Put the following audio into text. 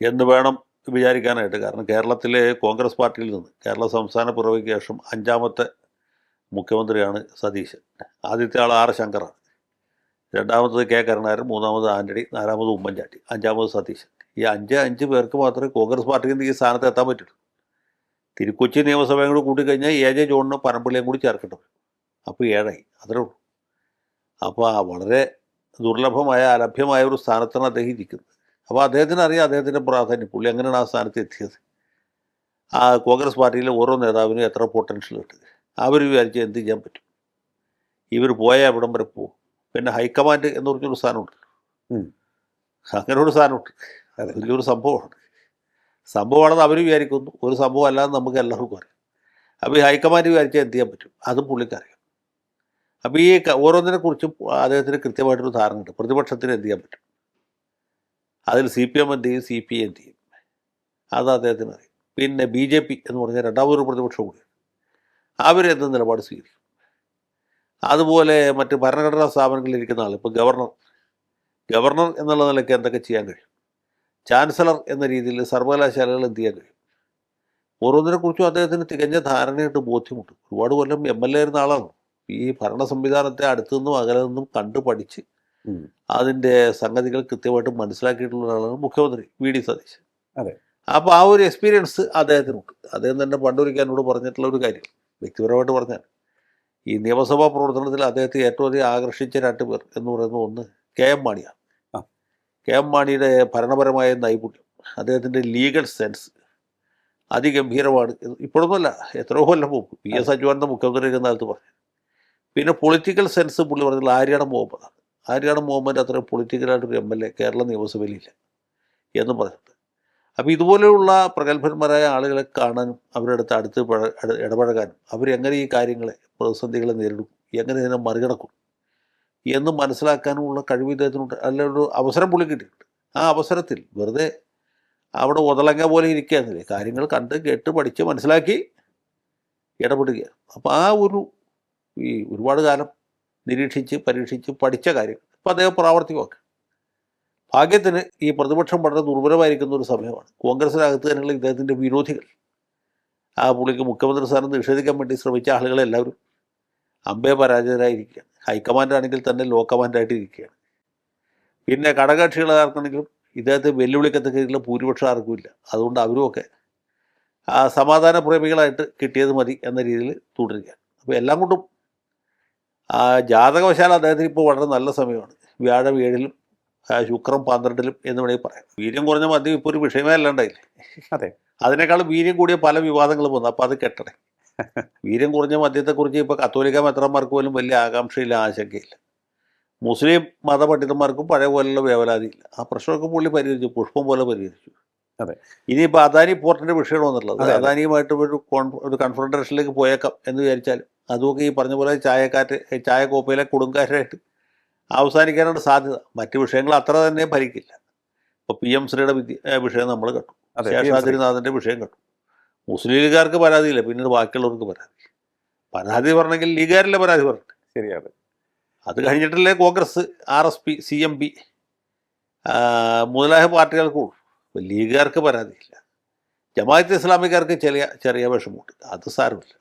എന്ന് വേണം വിചാരിക്കാനായിട്ട്. കാരണം കേരളത്തിലെ കോൺഗ്രസ് പാർട്ടിയിൽ നിന്ന് കേരള സംസ്ഥാന പിറവിക്ക് ശേഷം 5ാമത്തെ മുഖ്യമന്ത്രിയാണ് സതീശൻ. ആദ്യത്തെ ആൾ ആർ ശങ്കറാണ്, രണ്ടാമത്തത് കെ കരുണാകരൻ, മൂന്നാമത് ആന്റണി, നാലാമത് ഉമ്മൻചാണ്ടി, 5ാമത് സതീശൻ. ഈ അഞ്ച് പേർക്ക് മാത്രമേ കോൺഗ്രസ് പാർട്ടിയിൽ നിന്ന് ഈ സ്ഥാനത്ത് എത്താൻ പറ്റുള്ളൂ. തിരുക്കൊച്ചി നിയമസഭയും കൂടി കൂട്ടിക്കഴിഞ്ഞാൽ എ ജെ ജോണിനും പനമ്പള്ളിയും കൂടി ചേർക്കേണ്ടി വരും. അപ്പോൾ 7ആയി, അത്രേ ഉള്ളൂ. അപ്പോൾ വളരെ ദുർലഭമായ അലഭ്യമായ ഒരു സ്ഥാനത്താണ് അദ്ദേഹം ഇരിക്കുന്നത്. അപ്പോൾ അദ്ദേഹത്തിന് അറിയാം അദ്ദേഹത്തിൻ്റെ പ്രാധാന്യം. പുള്ളി അങ്ങനെയാണ് ആ സ്ഥാനത്ത് എത്തിയത്. ആ കോൺഗ്രസ് പാർട്ടിയിലെ ഓരോ നേതാവിനും എത്ര പൊട്ടൻഷ്യൽ ഉണ്ട്. അവർ വിചാരിച്ച് എന്ത് ചെയ്യാൻ പറ്റും, ഇവർ പോയാൽ എവിടം വരെ പോകും. പിന്നെ ഹൈക്കമാൻഡ് എന്ന് പറഞ്ഞൊരു സ്ഥാനമുണ്ട്, അങ്ങനെ ഒരു സ്ഥാനമുണ്ട്. അത് വലിയൊരു സംഭവമാണെന്ന് അവർ വിചാരിക്കുന്നു. ഒരു സംഭവം അല്ലാതെ നമുക്ക് എല്ലാവർക്കും അറിയാം. അപ്പോൾ ഈ ഹൈക്കമാൻഡ് വിചാരിച്ചാൽ എന്ത് ചെയ്യാൻ പറ്റും, അതും പുള്ളിക്കറിയാം. അപ്പോൾ ഈ ഓരോന്നിനെ കുറിച്ചും അദ്ദേഹത്തിന് കൃത്യമായിട്ടൊരു ധാരണയുണ്ട്. പ്രതിപക്ഷത്തിന് എന്ത് ചെയ്യാൻ പറ്റും, അതിൽ CPM എന്ത് ചെയ്യും, CPI എന്ത് ചെയ്യും, അത് അദ്ദേഹത്തിന് അറിയാം. പിന്നെ BJP എന്ന് പറഞ്ഞാൽ രണ്ടാമതൊരു പ്രതിപക്ഷം കൂടി, അവരെന്ത് നിലപാട് സ്വീകരിക്കും. അതുപോലെ മറ്റ് ഭരണഘടനാ സ്ഥാപനങ്ങളിൽ ഇരിക്കുന്ന ആൾ, ഇപ്പോൾ ഗവർണർ എന്നുള്ള നിലയ്ക്ക് എന്തൊക്കെ ചെയ്യാൻ കഴിയും, ചാൻസലർ എന്ന രീതിയിൽ സർവകലാശാലകൾ എന്ത് ചെയ്യാൻ കഴിയും, ഓരോന്നിനെക്കുറിച്ചും അദ്ദേഹത്തിന് തികഞ്ഞ ധാരണയായിട്ട് ബോധ്യമുണ്ട്. ഒരുപാട് കൊല്ലം MLA ആയിരുന്ന ആളാണ്. ഈ ഭരണ സംവിധാനത്തെ അടുത്തു നിന്നും അകലെ നിന്നും കണ്ടു പഠിച്ച് അതിൻ്റെ സംഗതികൾ കൃത്യമായിട്ട് മനസ്സിലാക്കിയിട്ടുള്ള ഒരാളാണ് മുഖ്യമന്ത്രി VD സതീശൻ. അതെ. അപ്പോൾ ആ ഒരു എക്സ്പീരിയൻസ് അദ്ദേഹത്തിനുണ്ട്. അദ്ദേഹം തന്നെ പണ്ടൊരിക്കൽ എന്നോട് പറഞ്ഞിട്ടുള്ള ഒരു കാര്യം, വ്യക്തിപരമായിട്ട് പറഞ്ഞാൽ, ഈ നിയമസഭാ പ്രവർത്തനത്തിൽ അദ്ദേഹത്തെ ഏറ്റവും അധികം ആകർഷിച്ച 2 പേർ എന്ന് പറയുന്നത്, ഒന്ന് KM മാണിയാണ്. KM മാണിയുടെ ഭരണപരമായ നൈപുണ്യം, അദ്ദേഹത്തിൻ്റെ ലീഗൽ സെൻസ് അതിഗംഭീരമാണ്. ഇപ്പോഴൊന്നുമല്ല, എത്രയോ കൊല്ലം മുമ്പ് PS അച്യുതാനന്ദൻ മുഖ്യമന്ത്രി എന്ന കാലത്ത് പറഞ്ഞു. പിന്നെ പൊളിറ്റിക്കൽ സെൻസ് പുള്ളി പറഞ്ഞിട്ടുള്ള ആര്യാടൻ മുഹമ്മദ് അത്രയും പൊളിറ്റിക്കലായിട്ടൊരു MLA കേരള നിയമസഭയിലില്ല എന്നും പറഞ്ഞിട്ടുണ്ട്. അപ്പോൾ ഇതുപോലെയുള്ള പ്രഗത്ഭന്മാരായ ആളുകളെ കാണാനും അവരുടെ അടുത്ത് ഇടപഴകാനും അവരെങ്ങനെ ഈ കാര്യങ്ങളെ, പ്രതിസന്ധികളെ നേരിടും, എങ്ങനെ ഇതിനെ മറികടക്കും എന്ന് മനസ്സിലാക്കാനുമുള്ള കഴിവ് ഇദ്ദേഹത്തിനുണ്ട്. അതിലൊരു അവസരം പുള്ളി കിട്ടിയിട്ടുണ്ട്. ആ അവസരത്തിൽ വെറുതെ അവിടെ ഒതളങ്ങ പോലെ ഇരിക്കുകയെന്നില്ലേ, കാര്യങ്ങൾ കണ്ട് കേട്ട് പഠിച്ച് മനസ്സിലാക്കി ഇടപെടുകയാണ്. അപ്പോൾ ആ ഈ ഒരുപാട് കാലം നിരീക്ഷിച്ച് പരീക്ഷിച്ച് പഠിച്ച കാര്യങ്ങൾ ഇപ്പോൾ അദ്ദേഹം പ്രാവർത്തികമാക്കുക. ഭാഗ്യത്തിന് ഈ പ്രതിപക്ഷം വളരെ ദുർബലമായിരിക്കുന്ന ഒരു സമയമാണ്. കോൺഗ്രസിനകത്ത് തന്നെയുള്ള ഇദ്ദേഹത്തിൻ്റെ വിരോധികൾ, ആ പുള്ളിക്ക് മുഖ്യമന്ത്രി സ്ഥാനം നിഷേധിക്കാൻ വേണ്ടി ശ്രമിച്ച ആളുകളെല്ലാവരും അമ്പേ പരാജിതരായിരിക്കുകയാണ്. ഹൈക്കമാൻഡാണെങ്കിൽ തന്നെ ലോ കമാൻഡായിട്ട് ഇരിക്കുകയാണ്. പിന്നെ ഘടകകക്ഷികളാർക്കാണെങ്കിലും ഇദ്ദേഹത്തെ വെല്ലുവിളിക്കത്തക്കയുള്ള ഭൂരിപക്ഷം ആർക്കുമില്ല. അതുകൊണ്ട് അവരുമൊക്കെ സമാധാന പ്രേമികളായിട്ട് കിട്ടിയത് മതി എന്ന രീതിയിൽ തുടരുകയാണ്. അപ്പോൾ എല്ലാം കൊണ്ടും ജാതകവശാൽ അദ്ദേഹത്തിന് ഇപ്പോൾ വളരെ നല്ല സമയമാണ്. വ്യാഴം 7-ലും ശുക്രൻ 12-ലും എന്ന് വേണമെങ്കിൽ പറയാം. വീര്യം കുറഞ്ഞ മദ്യം ഇപ്പോൾ ഒരു വിഷയമേ അല്ലാണ്ടായില്ലേ. അതെ. അതിനേക്കാളും വീര്യം കൂടിയ പല വിവാദങ്ങളും വന്നു. അപ്പോൾ അത് കെട്ടണേ. വീര്യം കുറഞ്ഞ മദ്യത്തെക്കുറിച്ച് ഇപ്പോൾ കത്തോലിക്ക മെത്രാന്മാർക്ക് പോലും വലിയ ആകാംക്ഷയില്ല, ആശങ്കയില്ല. മുസ്ലിം മതപണ്ഡിതന്മാർക്കും പഴയ പോലുള്ള വേവലാതിയില്ല. ആ പ്രശ്നമൊക്കെ പുള്ളി പരിഹരിച്ചു, പുഷ്പം പോലെ പരിഹരിച്ചു. അതെ. ഇനിയിപ്പോൾ അദാനി പോർട്ടിൻ്റെ വിഷയമാണ് വന്നുള്ളത്. അദാനിയുമായിട്ട് ഒരു കൺഫ്രണ്ടേഷനിലേക്ക് പോയേക്കാം എന്ന് വിചാരിച്ചാൽ അതുമൊക്കെ ഈ പറഞ്ഞ പോലെ ചായ കോപ്പയിലെ കൊടുങ്കാറ്റായിട്ട് അവസാനിക്കാനാണ് സാധ്യത. മറ്റ് വിഷയങ്ങൾ അത്ര തന്നെ ഭരിക്കില്ല. ഇപ്പോൾ PM ശ്രീയുടെ വിഷയം നമ്മൾ കണ്ടു, ശേഷാദ്രിനാഥൻ്റെ വിഷയം കണ്ടു. മുസ്ലിം ലീഗുകാർക്ക് പരാതിയില്ല, പിന്നീട് ബാക്കിയുള്ളവർക്ക് പരാതി പറഞ്ഞെങ്കിൽ ലീഗുകാരിലെ പരാതി പറഞ്ഞു. ശരിയാണ്. അത് കഴിഞ്ഞിട്ടല്ലേ കോൺഗ്രസ്, RSP, CMP മുതലായ പാർട്ടികൾക്കുള്ളൂ. അപ്പോൾ ലീഗുകാർക്ക് പരാതിയില്ല. ജമാഅത്തെ ഇസ്ലാമിക്കാർക്ക് ചെറിയ വിഷമമുണ്ട്, അത് സാരമില്ല.